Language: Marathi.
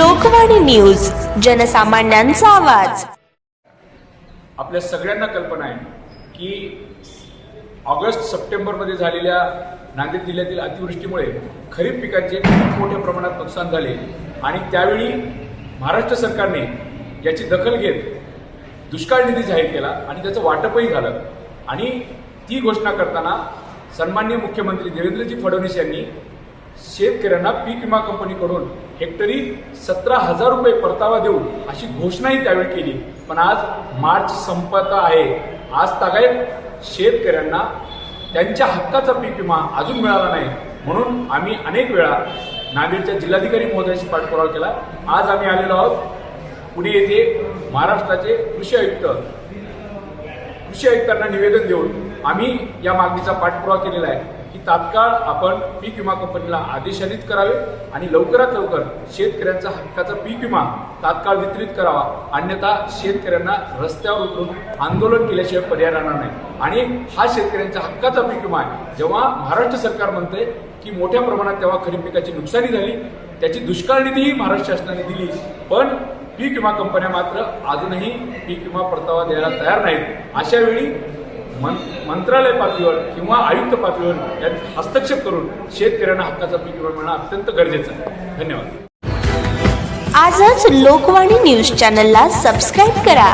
लोकवाणी न्यूज, जनसामान्यांचा आवाज। आपल्या सगळ्यांना कल्पना आहे की ऑगस्ट सप्टेंबर मध्ये झालेल्या नांदेड जिल्ह्यातील अतिवृष्टीमुळे खरीप पिकांचे खूप मोठ्या प्रमाणात नुकसान झाले आणि त्यावेळी महाराष्ट्र सरकारने याची दखल घेत दुष्काळ निधी जाहीर केला आणि त्याचं वाटपही झालं। आणि ती घोषणा करताना सन्माननीय मुख्यमंत्री देवेंद्रजी फडणवीस यांनी शेतकऱ्यांना पीक विमा कंपनीकडून हेक्टरी 17,000 रुपये परतावा देऊ अशी घोषणाही त्यावेळी केली। पण आज मार्च संपत आहे, आज तागायत शेतकऱ्यांना त्यांच्या हक्काचा पीक विमा अजून मिळाला नाही। म्हणून आम्ही अनेक वेळा नांदेडच्या जिल्हाधिकारी महोदयाशी पाठपुरावा केला। आज आम्ही आलेलो आहोत पुणे येथे महाराष्ट्राचे कृषी आयुक्तांना निवेदन देऊन आम्ही या मागणीचा पाठपुरावा केलेला आहे की तात्काळ आपण पीक विमा कंपनीला आदेशान्वित करावे आणि लवकरात लवकर शेतकऱ्यांचा हक्काचा पीक विमा तात्काळ वितरित करावा, अन्यथा शेतकऱ्यांना रस्त्यावर उतरून आंदोलन केल्याशिवाय पर्याय राहणार नाही। आणि हा शेतकऱ्यांचा हक्काचा पीक विमा आहे। जेव्हा महाराष्ट्र सरकार म्हणते की मोठ्या प्रमाणात तेव्हा खरीप पिकाची नुकसानी झाली, त्याची दुष्काळ निधीही महाराष्ट्र शासनाने दिली, पण पीक विमा कंपन्या मात्र अजूनही पीक विमा परतावा द्यायला तयार नाहीत। अशा वेळी मंत्रालय पातळीवर किंवा आयुक्त पातळीवर यात हस्तक्षेप करून शेतकऱ्यांना हक्काचा पीक विमा मिळणं अत्यंत गरजेचं आहे। धन्यवाद। आजच लोकवाणी न्यूज चॅनलला सबस्क्राईब करा।